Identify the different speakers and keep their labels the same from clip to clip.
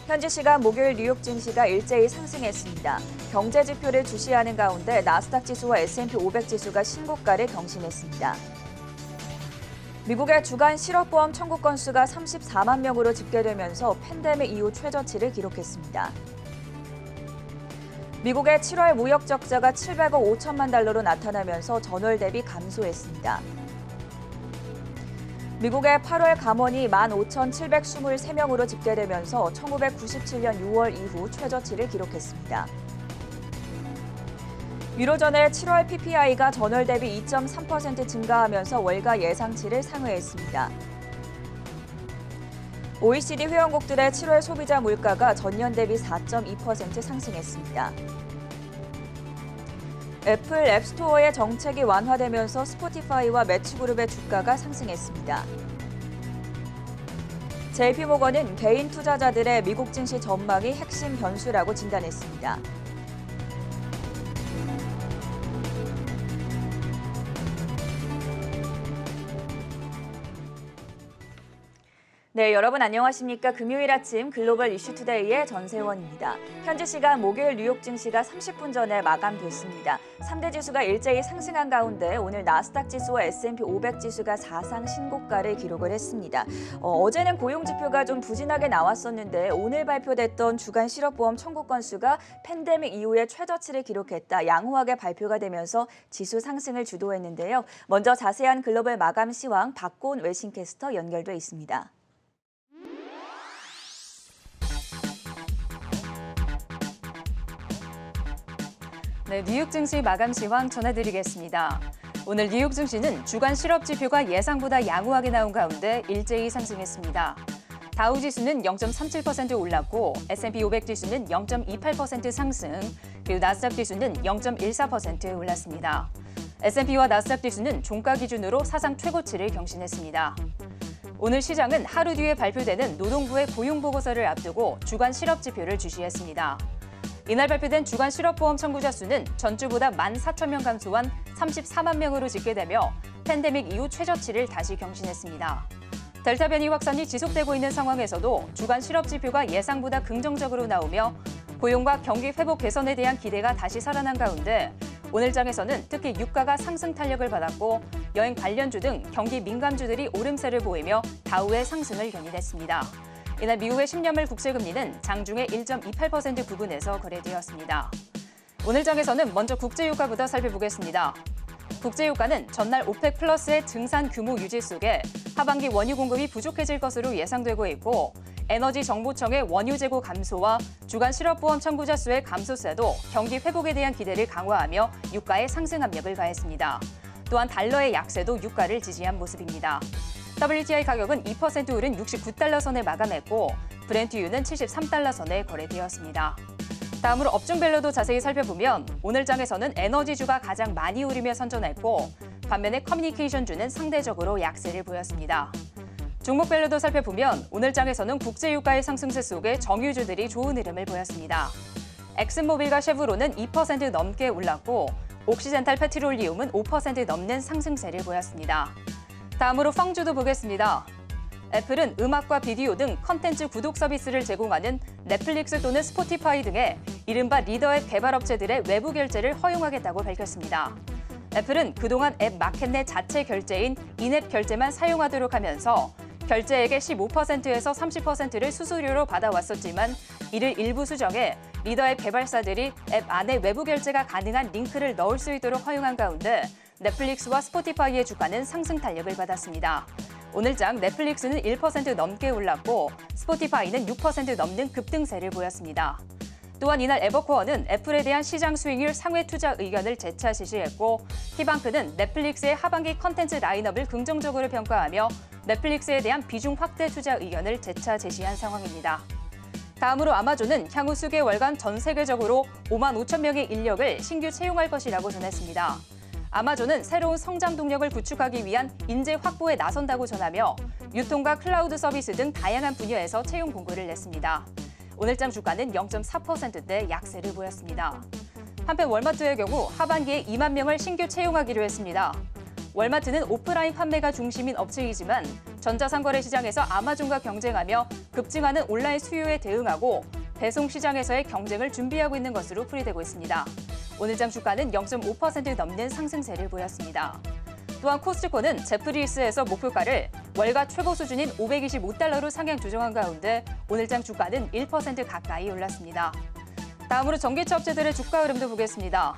Speaker 1: 현지 시간 목요일 뉴욕 증시가 일제히 상승했습니다. 경제 지표를 주시하는 가운데 나스닥 지수와 S&P 500 지수가 신고가를 경신했습니다. 미국의 주간 실업보험 청구 건수가 34만 명으로 집계되면서 팬데믹 이후 최저치를 기록했습니다. 미국의 7월 무역 적자가 700억 5천만 달러로 나타나면서 전월 대비 감소했습니다. 미국의 8월 감원이 15,723명으로 집계되면서 1997년 6월 이후 최저치를 기록했습니다. 유로존의 7월 PPI가 전월 대비 2.3% 증가하면서 월가 예상치를 상회했습니다. OECD 회원국들의 7월 소비자 물가가 전년 대비 4.2% 상승했습니다. 애플 앱스토어의 정책이 완화되면서 스포티파이와 매치그룹의 주가가 상승했습니다. JP모건은 개인 투자자들의 미국 증시 전망이 핵심 변수라고 진단했습니다. 네, 여러분 안녕하십니까? 금요일 아침 글로벌 이슈투데이의 전세원입니다. 현지 시간 목요일 뉴욕 증시가 30분 전에 마감됐습니다. 3대 지수가 일제히 상승한 가운데 오늘 나스닥 지수와 S&P 500 지수가 사상 신고가를 기록을 했습니다. 어제는 고용지표가 좀 부진하게 나왔었는데 오늘 발표됐던 주간 실업보험 청구 건수가 팬데믹 이후에 최저치를 기록했다. 양호하게 발표가 되면서 지수 상승을 주도했는데요. 먼저 자세한 글로벌 마감 시황 박고은 외신캐스터 연결돼 있습니다.
Speaker 2: 네, 뉴욕 증시 마감 시황 전해드리겠습니다. 오늘 뉴욕 증시는 주간 실업 지표가 예상보다 양호하게 나온 가운데 일제히 상승했습니다. 다우 지수는 0.37% 올랐고 S&P 500 지수는 0.28% 상승, 그리고 나스닥 지수는 0.14% 올랐습니다. S&P와 나스닥 지수는 종가 기준으로 사상 최고치를 경신했습니다. 오늘 시장은 하루 뒤에 발표되는 노동부의 고용보고서를 앞두고 주간 실업 지표를 주시했습니다. 이날 발표된 주간 실업보험 청구자 수는 전주보다 14,000명 감소한 34만 명으로 집계되며 팬데믹 이후 최저치를 다시 경신했습니다. 델타 변이 확산이 지속되고 있는 상황에서도 주간 실업 지표가 예상보다 긍정적으로 나오며 고용과 경기 회복 개선에 대한 기대가 다시 살아난 가운데 오늘 장에서는 특히 유가가 상승 탄력을 받았고 여행 관련주 등 경기 민감주들이 오름세를 보이며 다우의 상승을 견인했습니다. 이날 미국의 10년물 국채금리는 장중에 1.28% 부근에서 거래되었습니다. 오늘 장에서는 먼저 국제유가부터 살펴보겠습니다. 국제유가는 전날 오펙 플러스의 증산 규모 유지 속에 하반기 원유 공급이 부족해질 것으로 예상되고 있고 에너지 정보청의 원유 재고 감소와 주간 실업보험 청구자 수의 감소세도 경기 회복에 대한 기대를 강화하며 유가에 상승 압력을 가했습니다. 또한 달러의 약세도 유가를 지지한 모습입니다. WTI 가격은 2% 오른 69달러 선에 마감했고 브렌트유는 73달러 선에 거래되었습니다. 다음으로 업종별로도 자세히 살펴보면 오늘 장에서는 에너지주가 가장 많이 오르며 선전했고 반면에 커뮤니케이션주는 상대적으로 약세를 보였습니다. 종목별로도 살펴보면 오늘 장에서는 국제유가의 상승세 속에 정유주들이 좋은 흐름을 보였습니다. 엑슨모빌과 쉐브론은 2% 넘게 올랐고 옥시젠탈 페트롤리움은 5% 넘는 상승세를 보였습니다. 다음으로 펑주도 보겠습니다. 애플은 음악과 비디오 등 컨텐츠 구독 서비스를 제공하는 넷플릭스 또는 스포티파이 등의 이른바 리더앱 개발업체들의 외부 결제를 허용하겠다고 밝혔습니다. 애플은 그동안 앱 마켓 내 자체 결제인 인앱 결제만 사용하도록 하면서 결제액의 15%에서 30%를 수수료로 받아왔었지만 이를 일부 수정해 리더앱 개발사들이 앱 안에 외부 결제가 가능한 링크를 넣을 수 있도록 허용한 가운데 넷플릭스와 스포티파이의 주가는 상승 탄력을 받았습니다. 오늘 장 넷플릭스는 1% 넘게 올랐고 스포티파이는 6% 넘는 급등세를 보였습니다. 또한 이날 에버코어는 애플에 대한 시장 수익률 상회 투자 의견을 재차 지시했고 키방크는 넷플릭스의 하반기 컨텐츠 라인업을 긍정적으로 평가하며 넷플릭스에 대한 비중 확대 투자 의견을 재차 제시한 상황입니다. 다음으로 아마존은 향후 수개월간 전 세계적으로 5만 5천 명의 인력을 신규 채용할 것이라고 전했습니다. 아마존은 새로운 성장 동력을 구축하기 위한 인재 확보에 나선다고 전하며 유통과 클라우드 서비스 등 다양한 분야에서 채용 공고를 냈습니다. 오늘장 주가는 0.4%대 약세를 보였습니다. 한편 월마트의 경우 하반기에 2만 명을 신규 채용하기로 했습니다. 월마트는 오프라인 판매가 중심인 업체이지만 전자상거래 시장에서 아마존과 경쟁하며 급증하는 온라인 수요에 대응하고 배송 시장에서의 경쟁을 준비하고 있는 것으로 풀이되고 있습니다. 오늘장 주가는 0.5% 넘는 상승세를 보였습니다. 또한 코스트코는 제프리스에서 목표가를 월가 최고 수준인 525달러로 상향 조정한 가운데 오늘장 주가는 1% 가까이 올랐습니다. 다음으로 전기차 업체들의 주가 흐름도 보겠습니다.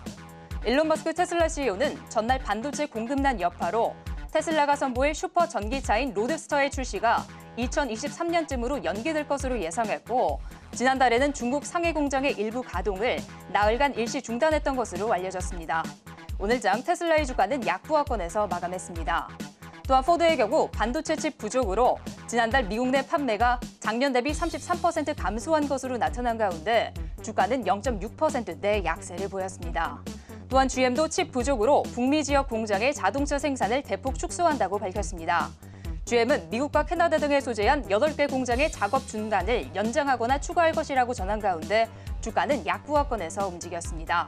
Speaker 2: 일론 머스크 테슬라 CEO는 전날 반도체 공급난 여파로 테슬라가 선보일 슈퍼 전기차인 로드스터의 출시가 2023년쯤으로 연기될 것으로 예상했고 지난달에는 중국 상해 공장의 일부 가동을 나흘간 일시 중단했던 것으로 알려졌습니다. 오늘장 테슬라의 주가는 약보합권에서 마감했습니다. 또한 포드의 경우 반도체 칩 부족으로 지난달 미국 내 판매가 작년 대비 33% 감소한 것으로 나타난 가운데 주가는 0.6%대 약세를 보였습니다. 또한 GM도 칩 부족으로 북미 지역 공장의 자동차 생산을 대폭 축소한다고 밝혔습니다. GM은 미국과 캐나다 등에 소재한 8개 공장의 작업 중단을 연장하거나 추가할 것이라고 전한 가운데 주가는 약보합권에서 움직였습니다.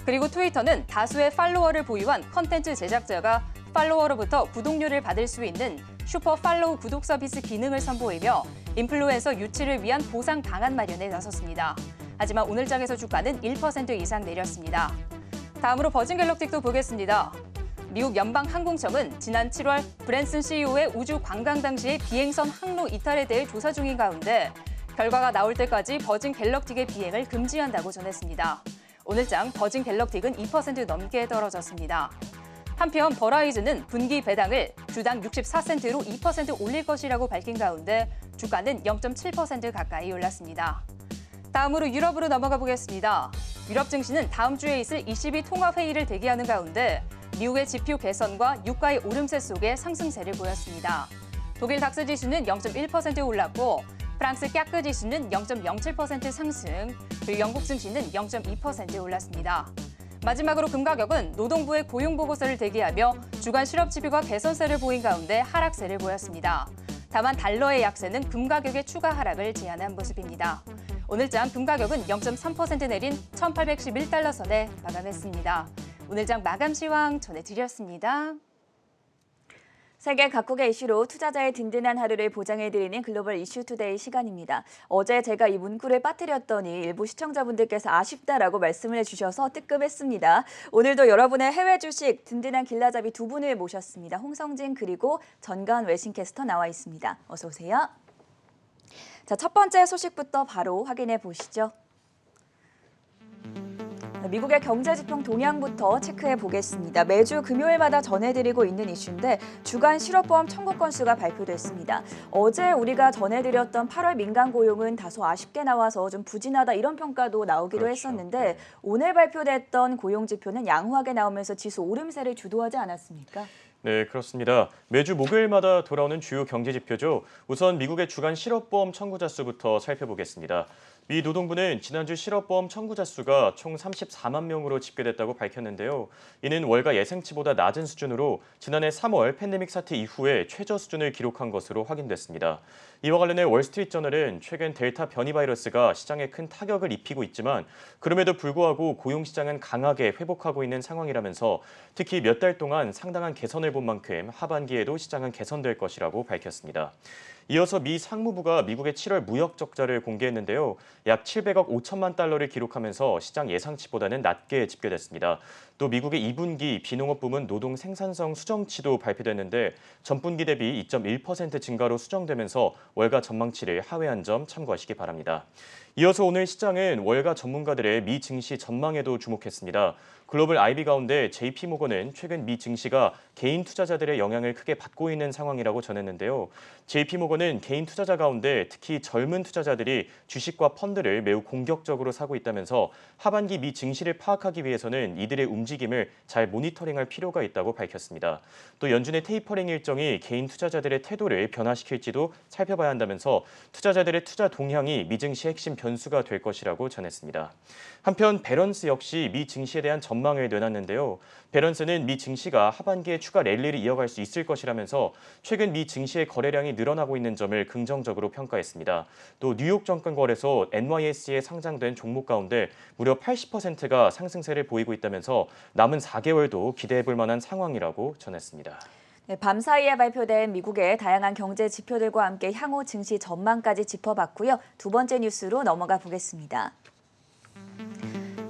Speaker 2: 그리고 트위터는 다수의 팔로워를 보유한 컨텐츠 제작자가 팔로워로부터 구독료를 받을 수 있는 슈퍼 팔로우 구독 서비스 기능을 선보이며 인플루엔서 유치를 위한 보상 방안 마련에 나섰습니다. 하지만 오늘장에서 주가는 1% 이상 내렸습니다. 다음으로 버진 갤럭틱도 보겠습니다. 미국 연방항공청은 지난 7월 브랜슨 CEO의 우주 관광 당시의 비행선 항로 이탈에 대해 조사 중인 가운데 결과가 나올 때까지 버진 갤럭틱의 비행을 금지한다고 전했습니다. 오늘장 버진 갤럭틱은 2% 넘게 떨어졌습니다. 한편 버라이즌은 분기 배당을 주당 64센트로 2% 올릴 것이라고 밝힌 가운데 주가는 0.7% 가까이 올랐습니다. 다음으로 유럽으로 넘어가 보겠습니다. 유럽 증시는 다음 주에 있을 ECB 통화회의를 대기하는 가운데 미국의 지표 개선과 유가의 오름세 속에 상승세를 보였습니다. 독일 닥스 지수는 0.1% 올랐고 프랑스 깍그 지수는 0.07% 상승, 그리고 영국 증시는 0.2% 올랐습니다. 마지막으로 금 가격은 노동부의 고용보고서를 대기하며 주간 실업지표가 개선세를 보인 가운데 하락세를 보였습니다. 다만 달러의 약세는 금 가격의 추가 하락을 제한한 모습입니다. 오늘장 금 가격은 0.3% 내린 1,811달러 선에 마감했습니다. 오늘장 마감 시황 전해드렸습니다.
Speaker 1: 세계 각국의 이슈로 투자자의 든든한 하루를 보장해드리는 글로벌 이슈투데이 시간입니다. 어제 제가 이 문구를 빠뜨렸더니 일부 시청자분들께서 아쉽다라고 말씀을 해주셔서 뜨끔했습니다. 오늘도 여러분의 해외 주식 든든한 길라잡이 두 분을 모셨습니다. 홍성진 그리고 전가은 외신캐스터 나와 있습니다. 어서 오세요. 자, 첫 번째 소식부터 바로 확인해 보시죠. 미국의 경제지표 동향부터 체크해 보겠습니다. 매주 금요일마다 전해드리고 있는 이슈인데 주간 실업보험 청구 건수가 발표됐습니다. 어제 우리가 전해드렸던 8월 민간 고용은 다소 아쉽게 나와서 좀 부진하다 이런 평가도 나오기도 했었는데 오늘 발표됐던 고용지표는 양호하게 나오면서 지수 오름세를 주도하지 않았습니까?
Speaker 3: 네, 그렇습니다. 매주 목요일마다 돌아오는 주요 경제 지표죠. 우선 미국의 주간 실업보험 청구자 수부터 살펴보겠습니다. 미 노동부는 지난주 실업보험 청구자 수가 총 34만 명으로 집계됐다고 밝혔는데요. 이는 월가 예상치보다 낮은 수준으로 지난해 3월 팬데믹 사태 이후에 최저 수준을 기록한 것으로 확인됐습니다. 이와 관련해 월스트리트저널은 최근 델타 변이 바이러스가 시장에 큰 타격을 입히고 있지만 그럼에도 불구하고 고용시장은 강하게 회복하고 있는 상황이라면서 특히 몇 달 동안 상당한 개선을 본 만큼 하반기에도 시장은 개선될 것이라고 밝혔습니다. 이어서 미 상무부가 미국의 7월 무역 적자를 공개했는데요. 약 700억 5천만 달러를 기록하면서 시장 예상치보다는 낮게 집계됐습니다. 또 미국의 2분기 비농업 부문 노동 생산성 수정치도 발표됐는데 전분기 대비 2.1% 증가로 수정되면서 월가 전망치를 하회한 점 참고하시기 바랍니다. 이어서 오늘 시장은 월가 전문가들의 미 증시 전망에도 주목했습니다. 글로벌 IB 가운데 JP모건은 최근 미 증시가 개인 투자자들의 영향을 크게 받고 있는 상황이라고 전했는데요. JP모건은 개인 투자자 가운데 특히 젊은 투자자들이 주식과 펀드를 매우 공격적으로 사고 있다면서 하반기 미 증시를 파악하기 위해서는 이들의 움직임을 잘 모니터링할 필요가 있다고 밝혔습니다. 또 연준의 테이퍼링 일정이 개인 투자자들의 태도를 변화시킬지도 살펴봐야 한다면서 투자자들의 투자 동향이 미 증시 핵심 변수가 될 것이라고 전했습니다. 한편 배런스 역시 미 증시에 대한 전망 전망을 내놨는데요. 배런스는 미 증시가 하반기에 추가 랠리를 이어갈 수 있을 것이라면서 최근 미 증시의 거래량이 늘어나고 있는 점을 긍정적으로 평가했습니다. 또 뉴욕 증권거래소 NYSE에 상장된 종목 가운데 무려 80%가 상승세를 보이고 있다면서 남은 4개월도 기대해볼 만한 상황이라고 전했습니다.
Speaker 1: 네, 밤 사이에 발표된 미국의 다양한 경제 지표들과 함께 향후 증시 전망까지 짚어봤고요. 두 번째 뉴스로 넘어가 보겠습니다.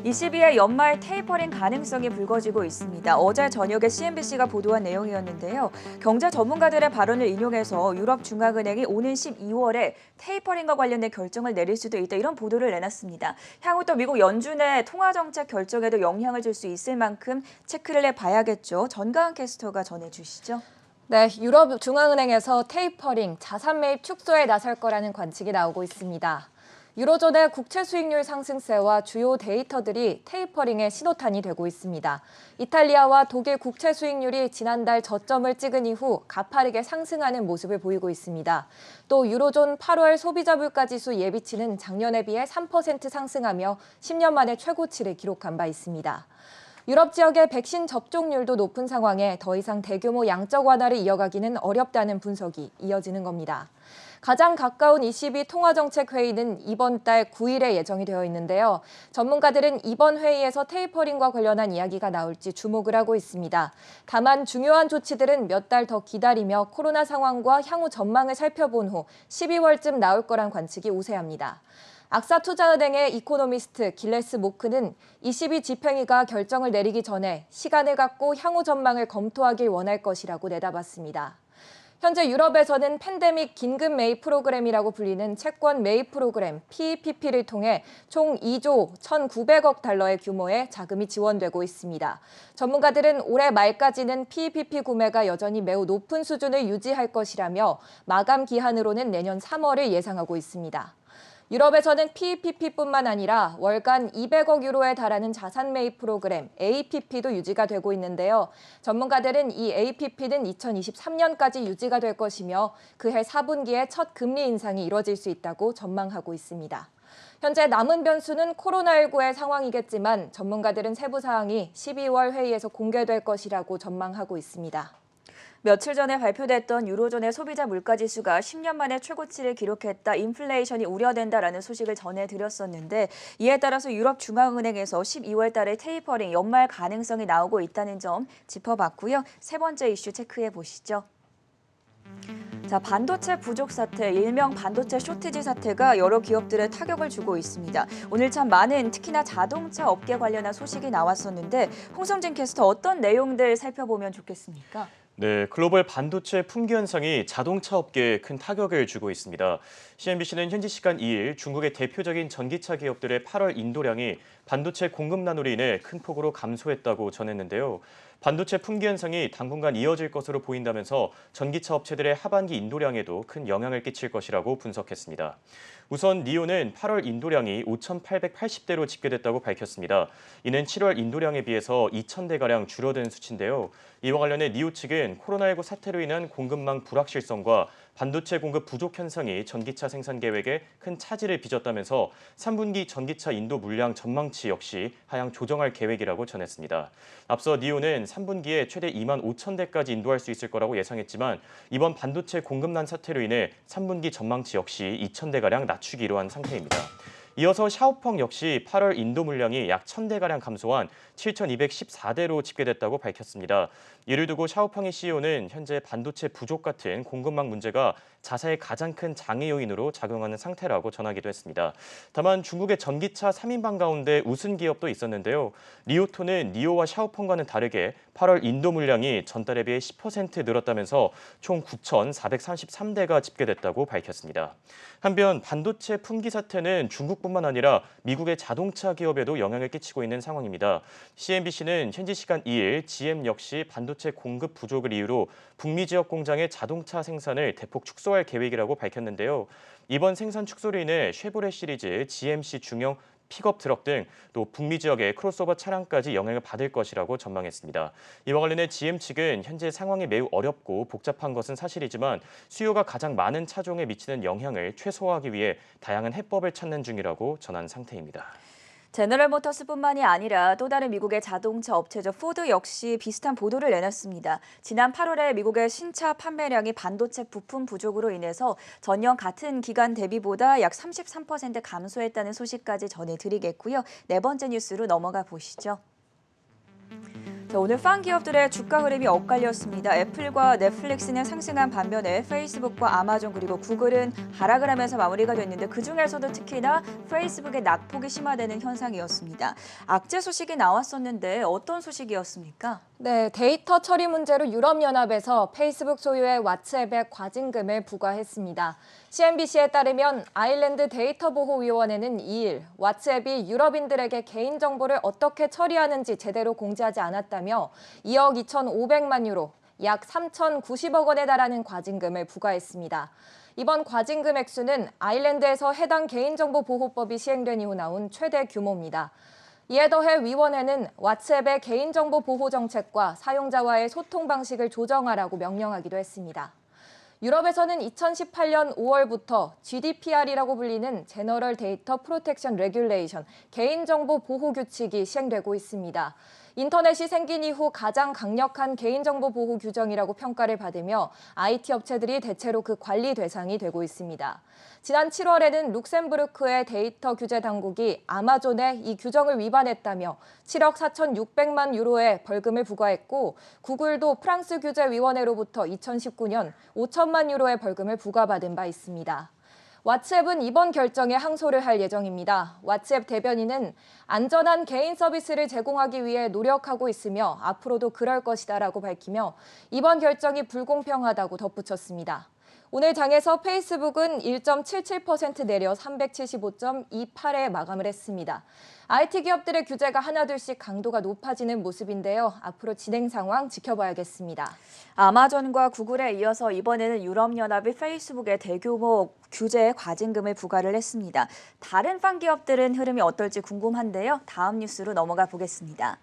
Speaker 1: 22일 연말 테이퍼링 가능성이 불거지고 있습니다. 어제 저녁에 CNBC가 보도한 내용이었는데요. 경제 전문가들의 발언을 인용해서 유럽중앙은행이 오는 12월에 테이퍼링과 관련된 결정을 내릴 수도 있다, 이런 보도를 내놨습니다. 향후 또 미국 연준의 통화정책 결정에도 영향을 줄 수 있을 만큼 체크를 해봐야겠죠. 전가은 캐스터가 전해주시죠.
Speaker 4: 네, 유럽중앙은행에서 테이퍼링, 자산 매입 축소에 나설 거라는 관측이 나오고 있습니다. 유로존의 국채 수익률 상승세와 주요 데이터들이 테이퍼링의 신호탄이 되고 있습니다. 이탈리아와 독일 국채 수익률이 지난달 저점을 찍은 이후 가파르게 상승하는 모습을 보이고 있습니다. 또 유로존 8월 소비자 물가지수 예비치는 작년에 비해 3% 상승하며 10년 만에 최고치를 기록한 바 있습니다. 유럽 지역의 백신 접종률도 높은 상황에 더 이상 대규모 양적 완화를 이어가기는 어렵다는 분석이 이어지는 겁니다. 가장 가까운 ECB 통화정책회의는 이번 달 9일에 예정이 되어 있는데요. 전문가들은 이번 회의에서 테이퍼링과 관련한 이야기가 나올지 주목을 하고 있습니다. 다만 중요한 조치들은 몇 달 더 기다리며 코로나 상황과 향후 전망을 살펴본 후 12월쯤 나올 거란 관측이 우세합니다. 악사투자은행의 이코노미스트 길레스 모크는 ECB 집행위가 결정을 내리기 전에 시간을 갖고 향후 전망을 검토하길 원할 것이라고 내다봤습니다. 현재 유럽에서는 팬데믹 긴급 매입 프로그램이라고 불리는 채권 매입 프로그램 PEPP를 통해 총 2조 1,900억 달러의 규모의 자금이 지원되고 있습니다. 전문가들은 올해 말까지는 PEPP 구매가 여전히 매우 높은 수준을 유지할 것이라며 마감 기한으로는 내년 3월을 예상하고 있습니다. 유럽에서는 PEPP뿐만 아니라 월간 200억 유로에 달하는 자산 매입 프로그램 APP도 유지가 되고 있는데요. 전문가들은 이 APP는 2023년까지 유지가 될 것이며 그해 4분기에 첫 금리 인상이 이뤄질 수 있다고 전망하고 있습니다. 현재 남은 변수는 코로나19의 상황이겠지만 전문가들은 세부 사항이 12월 회의에서 공개될 것이라고 전망하고 있습니다.
Speaker 1: 며칠 전에 발표됐던 유로존의 소비자 물가지수가 10년 만에 최고치를 기록했다, 인플레이션이 우려된다라는 소식을 전해드렸었는데, 이에 따라서 유럽중앙은행에서 12월 달에 테이퍼링 연말 가능성이 나오고 있다는 점 짚어봤고요. 세 번째 이슈 체크해 보시죠. 자, 반도체 부족 사태, 일명 반도체 쇼티지 사태가 여러 기업들에 타격을 주고 있습니다. 오늘 참 많은 특히나 자동차 업계 관련한 소식이 나왔었는데, 홍성진 캐스터 어떤 내용들 살펴보면 좋겠습니까?
Speaker 3: 네, 글로벌 반도체 품귀 현상이 자동차 업계에 큰 타격을 주고 있습니다. CNBC는 현지 시간 2일 중국의 대표적인 전기차 기업들의 8월 인도량이 반도체 공급난으로 인해 큰 폭으로 감소했다고 전했는데요. 반도체 품귀 현상이 당분간 이어질 것으로 보인다면서 전기차 업체들의 하반기 인도량에도 큰 영향을 끼칠 것이라고 분석했습니다. 우선 니오는 8월 인도량이 5,880대로 집계됐다고 밝혔습니다. 이는 7월 인도량에 비해서 2,000대가량 줄어든 수치인데요. 이와 관련해 니오 측은 코로나19 사태로 인한 공급망 불확실성과 반도체 공급 부족 현상이 전기차 생산 계획에 큰 차질을 빚었다면서 3분기 전기차 인도 물량 전망치 역시 하향 조정할 계획이라고 전했습니다. 앞서 니오는 3분기에 최대 2만 5천 대까지 인도할 수 있을 거라고 예상했지만 이번 반도체 공급난 사태로 인해 3분기 전망치 역시 2천 대가량 낮추기로 한 상태입니다. 이어서 샤오펑 역시 8월 인도 물량이 약 1,000대가량 감소한 7,214대로 집계됐다고 밝혔습니다. 이를 두고 샤오펑의 CEO는 현재 반도체 부족 같은 공급망 문제가 자사의 가장 큰 장애 요인으로 작용하는 상태라고 전하기도 했습니다. 다만 중국의 전기차 3인방 가운데 우승 기업도 있었는데요. 리오토는 니오와 샤오펑과는 다르게 8월 인도 물량이 전달에 비해 10% 늘었다면서 총 9,433대가 집계됐다고 밝혔습니다. 한편 반도체 품귀 사태는 중국뿐만 아니라 미국의 자동차 기업에도 영향을 끼치고 있는 상황입니다. CNBC는 현지 시간 2일 GM 역시 반도체 공급 부족을 이유로 북미 지역 공장의 자동차 생산을 대폭 축소할 계획이라고 밝혔는데요. 이번 생산 축소로 인해 쉐보레 시리즈, GMC 중형 픽업 트럭 등 또 북미 지역의 크로스오버 차량까지 영향을 받을 것이라고 전망했습니다. 이와 관련해 GM 측은 현재 상황이 매우 어렵고 복잡한 것은 사실이지만 수요가 가장 많은 차종에 미치는 영향을 최소화하기 위해 다양한 해법을 찾는 중이라고 전한 상태입니다.
Speaker 1: 제너럴 모터스뿐만이 아니라 또 다른 미국의 자동차 업체죠. 포드 역시 비슷한 보도를 내놨습니다. 지난 8월에 미국의 신차 판매량이 반도체 부품 부족으로 인해서 전년 같은 기간 대비보다 약 33% 감소했다는 소식까지 전해드리겠고요. 네 번째 뉴스로 넘어가 보시죠. 오늘 팡 기업들의 주가 흐름이 엇갈렸습니다. 애플과 넷플릭스는 상승한 반면에 페이스북과 아마존 그리고 구글은 하락을 하면서 마무리가 됐는데 그중에서도 특히나 페이스북의 낙폭이 심화되는 현상이었습니다. 악재 소식이 나왔었는데 어떤 소식이었습니까?
Speaker 4: 네, 데이터 처리 문제로 유럽연합에서 페이스북 소유의 왓츠앱에 과징금을 부과했습니다. CNBC에 따르면 아일랜드 데이터보호위원회는 2일 왓츠앱이 유럽인들에게 개인정보를 어떻게 처리하는지 제대로 공지하지 않았다며 2억 2,500만 유로, 약 3,090억 원에 달하는 과징금을 부과했습니다. 이번 과징금 액수는 아일랜드에서 해당 개인정보보호법이 시행된 이후 나온 최대 규모입니다. 이에 더해 위원회는 왓츠앱의 개인정보 보호 정책과 사용자와의 소통 방식을 조정하라고 명령하기도 했습니다. 유럽에서는 2018년 5월부터 GDPR이라고 불리는 제너럴 데이터 프로텍션 레귤레이션, 개인정보 보호 규칙이 시행되고 있습니다. 인터넷이 생긴 이후 가장 강력한 개인정보 보호 규정이라고 평가를 받으며 IT 업체들이 대체로 그 관리 대상이 되고 있습니다. 지난 7월에는 룩셈부르크의 데이터 규제 당국이 아마존에 이 규정을 위반했다며 7억 4,600만 유로의 벌금을 부과했고 구글도 프랑스 규제위원회로부터 2019년 5천만 유로의 벌금을 부과받은 바 있습니다. 왓츠앱은 이번 결정에 항소를 할 예정입니다. 왓츠앱 대변인은 안전한 개인 서비스를 제공하기 위해 노력하고 있으며 앞으로도 그럴 것이다라고 밝히며 이번 결정이 불공평하다고 덧붙였습니다. 오늘 장에서 페이스북은 1.77% 내려 375.28에 마감을 했습니다. IT 기업들의 규제가 하나둘씩 강도가 높아지는 모습인데요. 앞으로 진행 상황 지켜봐야겠습니다.
Speaker 1: 아마존과 구글에 이어서 이번에는 유럽연합이 페이스북에 대규모 규제 과징금을 부과를 했습니다. 다른 팡 기업들은 흐름이 어떨지 궁금한데요. 다음 뉴스로 넘어가 보겠습니다.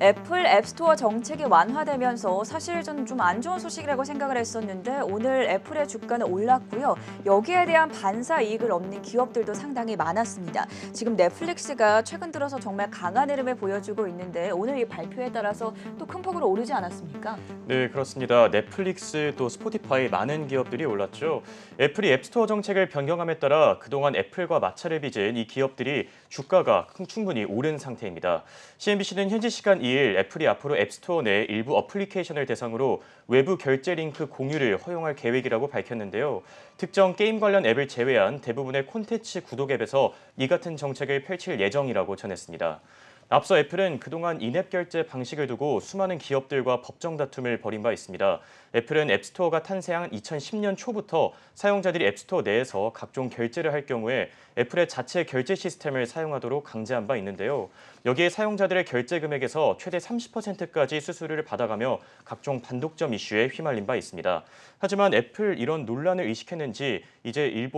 Speaker 1: 애플 앱스토어 정책이 완화되면서 사실 저는 좀 안 좋은 소식이라고 생각을 했었는데 오늘 애플의 주가는 올랐고요. 여기에 대한 반사 이익을 얻는 기업들도 상당히 많았습니다. 지금 넷플릭스가 최근 들어서 정말 강한 흐름을 보여주고 있는데 오늘 이 발표에 따라서 또 큰 폭으로 오르지 않았습니까?
Speaker 3: 네, 그렇습니다. 넷플릭스 또 스포티파이 많은 기업들이 올랐죠. 애플이 앱스토어 정책을 변경함에 따라 그동안 애플과 마찰을 빚은 이 기업들이 주가가 충분히 오른 상태입니다. CNBC는 현지 시간 2일 애플이 앞으로 앱스토어 내 일부 어플리케이션을 대상으로 외부 결제 링크 공유를 허용할 계획이라고 밝혔는데요. 특정 게임 관련 앱을 제외한 대부분의 콘텐츠 구독 앱에서 이 같은 정책을 펼칠 예정이라고 전했습니다. 앞서 애플은 그동안 인앱 결제 방식을 두고 수많은 기업들과 법정 다툼을 벌인 바 있습니다. 애플은 앱스토어가 탄생한 2010년 초부터 사용자들이 앱스토어 내에서 각종 결제를 할 경우에 애플의 자체 결제 시스템을 사용하도록 강제한 바 있는데요. 여기에 사용자들의 결제 금액에서 최대 30%까지 수수료를 받아가며 각종 반독점 이슈에 휘말린 바 있습니다. 하지만 애플 이런 논란을 의식했는지 이제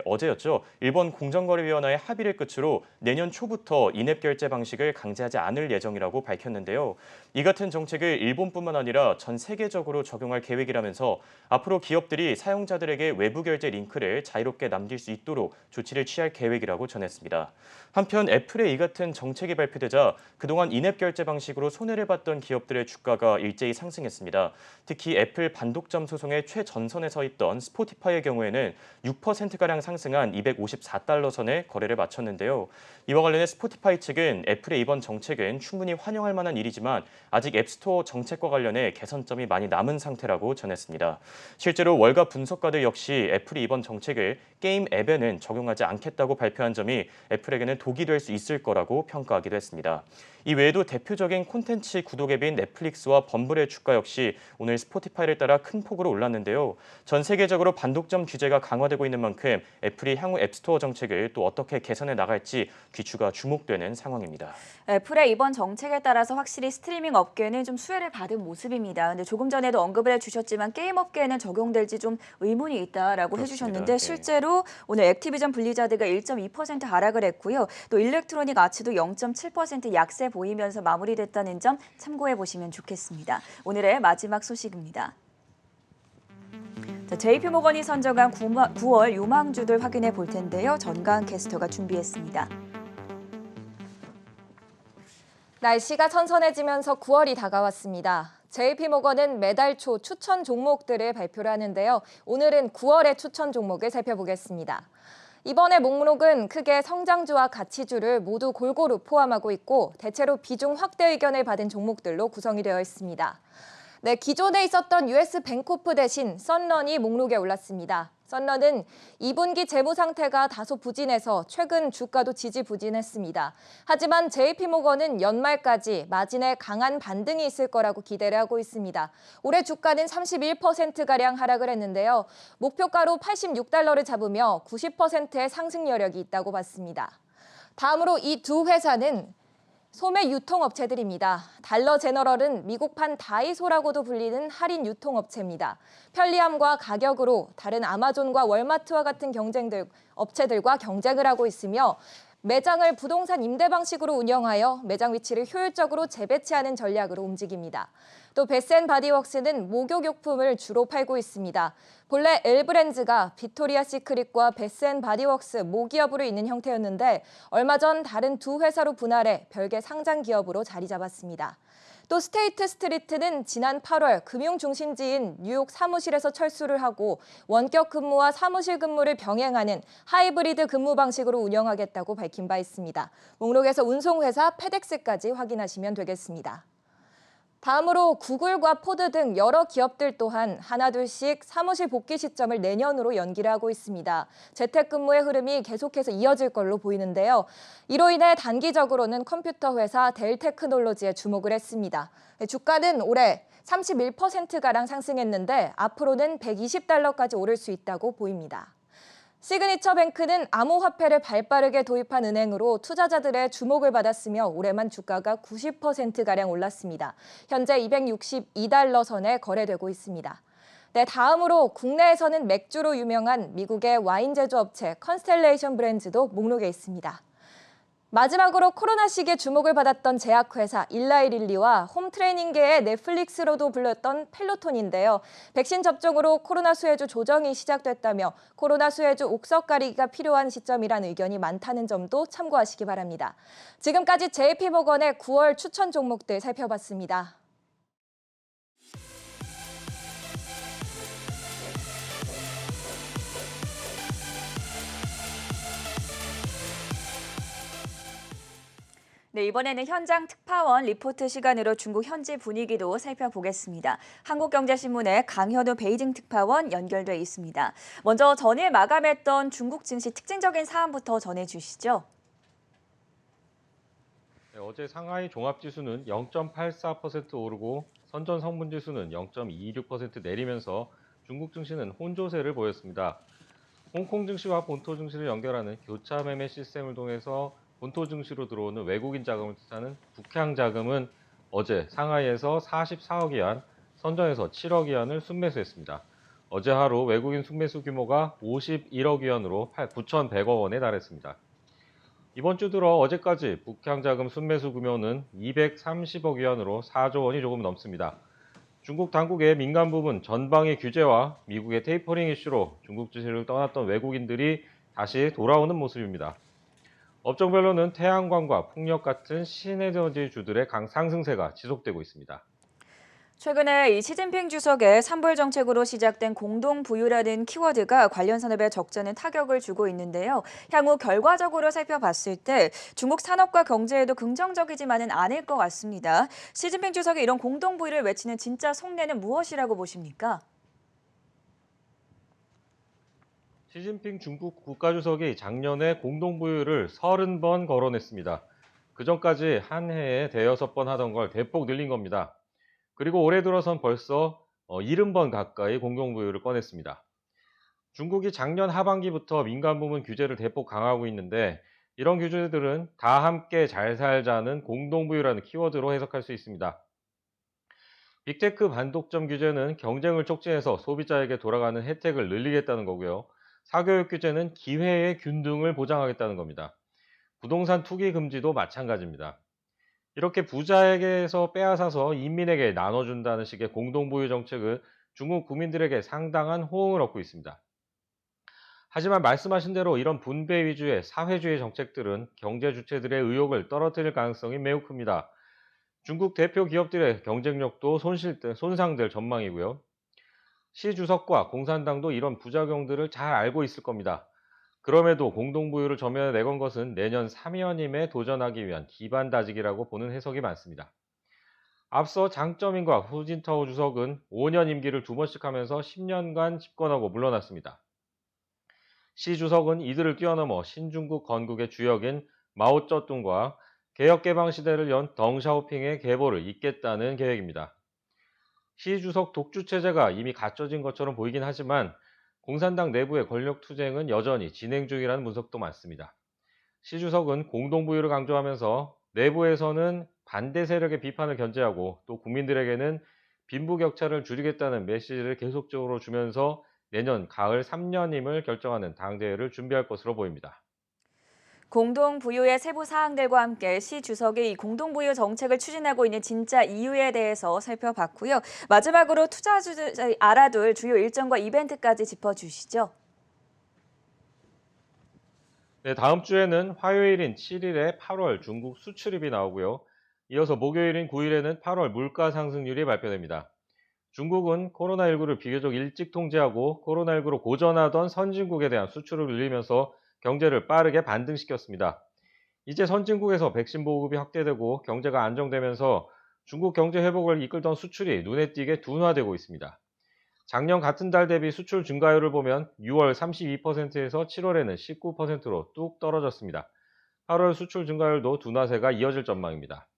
Speaker 3: 어제였죠. 일본 공정거래위원회의 합의를 끝으로 내년 초부터 인앱 결제 방식을 강제하지 않을 예정이라고 밝혔는데요. 이 같은 정책을 일본뿐만 아니라 전 세계적으로 적용할 계획이라면서 앞으로 기업들이 사용자들에게 외부 결제 링크를 자유롭게 남길 수 있도록 조치를 취할 계획이라고 전했습니다. 한편 애플의 이 같은 정책이 발표되자 그동안 인앱 결제 방식으로 손해를 봤던 기업들의 주가가 일제히 상승했습니다. 특히 애플 반독점 소송의 최전선에 서 있던 스포티파이의 경우에는 6%가량 상승한 254달러 선에 거래를 마쳤는데요. 이와 관련해 스포티파이 측은 애플의 이번 정책은 충분히 환영할 만한 일이지만 아직 앱스토어 정책과 관련해 개선점이 많이 남은 상태라고 전했습니다. 실제로 월가 분석가들 역시 애플이 이번 정책을 게임 앱에는 적용하지 않겠다고 발표한 점이 애플에게는 독이 될 수 있을 거라고 평가하기도 했습니다. 이 외에도 대표적인 콘텐츠 구독 앱인 넷플릭스와 범블의 주가 역시 오늘 스포티파이를 따라 큰 폭으로 올랐는데요. 전 세계적으로 반독점 규제가 강화되고 있는 만큼 애플이 향후 앱스토어 정책을 또 어떻게 개선해 나갈지 귀추가 주목되는 상황입니다.
Speaker 1: 애플의 이번 정책에 따라서 확실히 스트리밍 업계는 좀 수혜를 받은 모습입니다. 근데 조금 전에도 언급을 해주셨지만 게임 업계에는 적용될지 좀 의문이 있다라고 해주셨는데 실제로 오늘 액티비전 블리자드가 1.2% 하락을 했고요. 또 일렉트로닉 아츠도 0.7% 약세 보이면서 마무리됐다는 점 참고해 보시면 좋겠습니다. 오늘의 마지막 소식입니다. JP모건이 선정한 9월 유망주들 확인해 볼 텐데요. 전가은 캐스터가 준비했습니다.
Speaker 4: 날씨가 선선해지면서 9월이 다가왔습니다. JP모건은 매달 초 추천 종목들을 발표를 하는데요. 오늘은 9월의 추천 종목을 살펴보겠습니다. 이번에 목록은 크게 성장주와 가치주를 모두 골고루 포함하고 있고 대체로 비중 확대 의견을 받은 종목들로 구성이 되어 있습니다. 네, 기존에 있었던 US 뱅코프 대신 썬런이 목록에 올랐습니다. 썬런은 2분기 재무 상태가 다소 부진해서 최근 주가도 지지부진했습니다. 하지만 JP모건은 연말까지 마진에 강한 반등이 있을 거라고 기대를 하고 있습니다. 올해 주가는 31%가량 하락을 했는데요. 목표가로 86달러를 잡으며 90%의 상승 여력이 있다고 봤습니다. 다음으로 이 두 회사는 소매 유통업체들입니다. 달러 제너럴은 미국판 다이소라고도 불리는 할인 유통업체입니다. 편리함과 가격으로 다른 아마존과 월마트와 같은 업체들과 경쟁을 하고 있으며 매장을 부동산 임대 방식으로 운영하여 매장 위치를 효율적으로 재배치하는 전략으로 움직입니다. 또 베스앤바디웍스는 목욕용품을 주로 팔고 있습니다. 본래 엘브랜즈가 빅토리아 시크릿과 베스앤바디웍스 모기업으로 있는 형태였는데 얼마 전 다른 두 회사로 분할해 별개 상장 기업으로 자리 잡았습니다. 또 스테이트 스트리트는 지난 8월 금융 중심지인 뉴욕 사무실에서 철수를 하고 원격 근무와 사무실 근무를 병행하는 하이브리드 근무 방식으로 운영하겠다고 밝힌 바 있습니다. 목록에서 운송회사 페덱스까지 확인하시면 되겠습니다. 다음으로 구글과 포드 등 여러 기업들 또한 하나둘씩 사무실 복귀 시점을 내년으로 연기를 하고 있습니다. 재택근무의 흐름이 계속해서 이어질 걸로 보이는데요. 이로 인해 단기적으로는 컴퓨터 회사 델테크놀로지에 주목을 했습니다. 주가는 올해 31%가량 상승했는데 앞으로는 120달러까지 오를 수 있다고 보입니다. 시그니처 뱅크는 암호화폐를 발빠르게 도입한 은행으로 투자자들의 주목을 받았으며 올해만 주가가 90%가량 올랐습니다. 현재 262달러 선에 거래되고 있습니다. 네, 다음으로 국내에서는 맥주로 유명한 미국의 와인 제조업체 컨스텔레이션 브랜즈도 목록에 있습니다. 마지막으로 코로나 시기에 주목을 받았던 제약회사 일라이릴리와 홈트레이닝계의 넷플릭스로도 불렸던 펠로톤인데요. 백신 접종으로 코로나 수혜주 조정이 시작됐다며 코로나 수혜주 옥석 가리기가 필요한 시점이란 의견이 많다는 점도 참고하시기 바랍니다. 지금까지 JP모건의 9월 추천 종목들 살펴봤습니다.
Speaker 1: 네, 이번에는 현장 특파원 리포트 시간으로 중국 현지 분위기도 살펴보겠습니다. 한국경제신문의 강현우 베이징 특파원 연결돼 있습니다. 먼저 전일 마감했던 중국 증시 특징적인 사안부터 전해주시죠.
Speaker 5: 네, 어제 상하이 종합지수는 0.84% 오르고 선전 성분지수는 0.26% 내리면서 중국 증시는 혼조세를 보였습니다. 홍콩 증시와 본토 증시를 연결하는 교차 매매 시스템을 통해서 본토 증시로 들어오는 외국인 자금을 뜻하는 북향 자금은 어제 상하이에서 44억 위안, 선전에서 7억 위안을 순매수했습니다. 어제 하루 외국인 순매수 규모가 51억 위안으로 9,100억 원에 달했습니다. 이번 주 들어 어제까지 북향 자금 순매수 규모는 230억 위안으로 4조 원이 조금 넘습니다. 중국 당국의 민간 부분 전방위 규제와 미국의 테이퍼링 이슈로 중국 주식을 떠났던 외국인들이 다시 돌아오는 모습입니다. 업종별로는 태양광과 풍력 같은 신에너지주들의 상승세가 지속되고 있습니다.
Speaker 1: 최근에 이 시진핑 주석의 산불 정책으로 시작된 공동부유라는 키워드가 관련 산업에 적잖은 타격을 주고 있는데요. 향후 결과적으로 살펴봤을 때 중국 산업과 경제에도 긍정적이지만은 않을 것 같습니다. 시진핑 주석이 이런 공동부유를 외치는 진짜 속내는 무엇이라고 보십니까?
Speaker 5: 시진핑 중국 국가주석이 작년에 공동부유를 30번 거론했습니다. 그전까지 한 해에 대여섯 번 하던 걸 대폭 늘린 겁니다. 그리고 올해 들어선 벌써 70번 가까이 공동부유를 꺼냈습니다. 중국이 작년 하반기부터 민간 부문 규제를 대폭 강화하고 있는데 이런 규제들은 다 함께 잘 살자는 공동부유라는 키워드로 해석할 수 있습니다. 빅테크 반독점 규제는 경쟁을 촉진해서 소비자에게 돌아가는 혜택을 늘리겠다는 거고요. 사교육 규제는 기회의 균등을 보장하겠다는 겁니다. 부동산 투기 금지도 마찬가지입니다. 이렇게 부자에게서 빼앗아서 인민에게 나눠준다는 식의 공동부유 정책은 중국 국민들에게 상당한 호응을 얻고 있습니다. 하지만 말씀하신 대로 이런 분배 위주의 사회주의 정책들은 경제 주체들의 의욕을 떨어뜨릴 가능성이 매우 큽니다. 중국 대표 기업들의 경쟁력도 손상될 전망이고요. 시 주석과 공산당도 이런 부작용들을 잘 알고 있을 겁니다. 그럼에도 공동부유를 전면에 내건 것은 내년 3연임에 도전하기 위한 기반 다지기라고 보는 해석이 많습니다. 앞서 장쩌민과 후진타오 주석은 5년 임기를 2번씩 하면서 10년간 집권하고 물러났습니다. 시 주석은 이들을 뛰어넘어 신중국 건국의 주역인 마오쩌둥과 개혁개방 시대를 연 덩샤오핑의 계보를 잇겠다는 계획입니다. 시 주석 독주체제가 이미 갖춰진 것처럼 보이긴 하지만 공산당 내부의 권력 투쟁은 여전히 진행 중이라는 분석도 많습니다. 시 주석은 공동부유를 강조하면서 내부에서는 반대 세력의 비판을 견제하고 또 국민들에게는 빈부격차를 줄이겠다는 메시지를 계속적으로 주면서 내년 가을 3년임을 결정하는 당대회를 준비할 것으로 보입니다.
Speaker 1: 공동부유의 세부 사항들과 함께 시 주석이 이 공동부유 정책을 추진하고 있는 진짜 이유에 대해서 살펴봤고요. 마지막으로 투자자들이 알아둘 주요 일정과 이벤트까지 짚어주시죠.
Speaker 5: 네, 다음 주에는 화요일인 7일에 8월 중국 수출입이 나오고요. 이어서 목요일인 9일에는 8월 물가 상승률이 발표됩니다. 중국은 코로나19를 비교적 일찍 통제하고 코로나19로 고전하던 선진국에 대한 수출을 늘리면서 경제를 빠르게 반등시켰습니다. 이제 선진국에서 백신 보급이 확대되고 경제가 안정되면서 중국 경제 회복을 이끌던 수출이 눈에 띄게 둔화되고 있습니다. 작년 같은 달 대비 수출 증가율을 보면 6월 32%에서 7월에는 19%로 뚝 떨어졌습니다. 8월 수출 증가율도 둔화세가 이어질 전망입니다.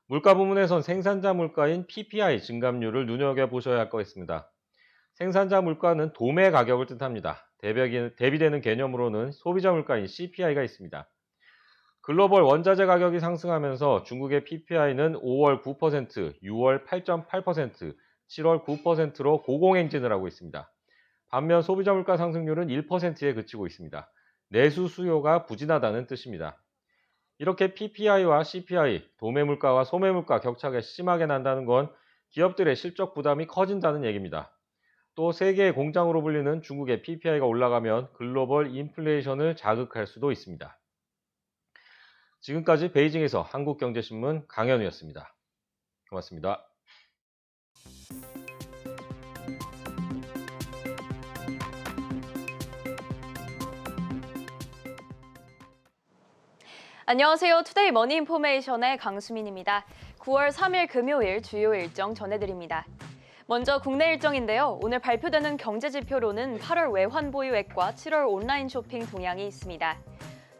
Speaker 5: 물가 부문에선 생산자 물가인 PPI 증감률을 눈여겨보셔야 할 것 같습니다. 생산자 물가는 도매 가격을 뜻합니다. 대비되는 개념으로는 소비자 물가인 CPI가 있습니다. 글로벌 원자재 가격이 상승하면서 중국의 PPI는 5월 9%, 6월 8.8%, 7월 9%로 고공행진을 하고 있습니다. 반면 소비자 물가 상승률은 1%에 그치고 있습니다. 내수 수요가 부진하다는 뜻입니다. 이렇게 PPI와 CPI, 도매 물가와 소매 물가 격차가 심하게 난다는 건 기업들의 실적 부담이 커진다는 얘기입니다. 또 세계의 공장으로 불리는 중국의 PPI가 올라가면 글로벌 인플레이션을 자극할 수도 있습니다. 지금까지 베이징에서 한국경제신문 강현우였습니다. 고맙습니다.
Speaker 6: 안녕하세요. 투데이 머니 인포메이션의 강수민입니다. 9월 3일 금요일 주요 일정 전해드립니다. 먼저 국내 일정인데요. 오늘 발표되는 경제지표로는 8월 외환 보유액과 7월 온라인 쇼핑 동향이 있습니다.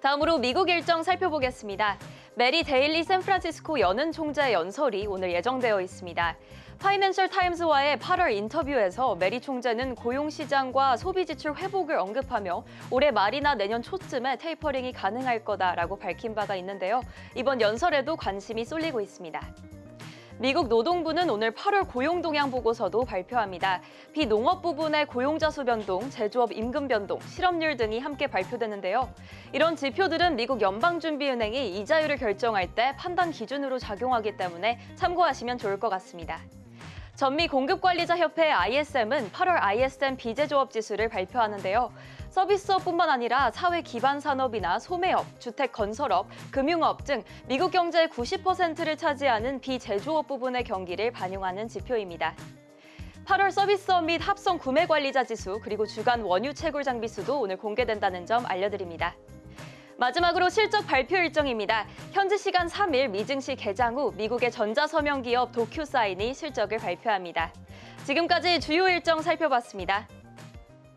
Speaker 6: 다음으로 미국 일정 살펴보겠습니다. 메리 데일리 샌프란시스코 연은 총재 연설이 오늘 예정되어 있습니다. 파이낸셜 타임스와의 8월 인터뷰에서 메리 총재는 고용시장과 소비지출 회복을 언급하며 올해 말이나 내년 초쯤에 테이퍼링이 가능할 거다라고 밝힌 바가 있는데요. 이번 연설에도 관심이 쏠리고 있습니다. 미국 노동부는 오늘 8월 고용 동향 보고서도 발표합니다. 비농업 부분의 고용자 수 변동, 제조업 임금 변동, 실업률 등이 함께 발표되는데요. 이런 지표들은 미국 연방준비은행이 이자율을 결정할 때 판단 기준으로 작용하기 때문에 참고하시면 좋을 것 같습니다. 전미 공급관리자협회 ISM은 8월 ISM 비제조업 지수를 발표하는데요. 서비스업뿐만 아니라 사회 기반 산업이나 소매업, 주택 건설업, 금융업 등 미국 경제의 90%를 차지하는 비제조업 부분의 경기를 반영하는 지표입니다. 8월 서비스업 및 합성 구매 관리자 지수 그리고 주간 원유 채굴 장비수도 오늘 공개된다는 점 알려드립니다. 마지막으로 실적 발표 일정입니다. 현지 시간 3일 미증시 개장 후 미국의 전자서명 기업 도큐사인이 실적을 발표합니다. 지금까지 주요 일정 살펴봤습니다.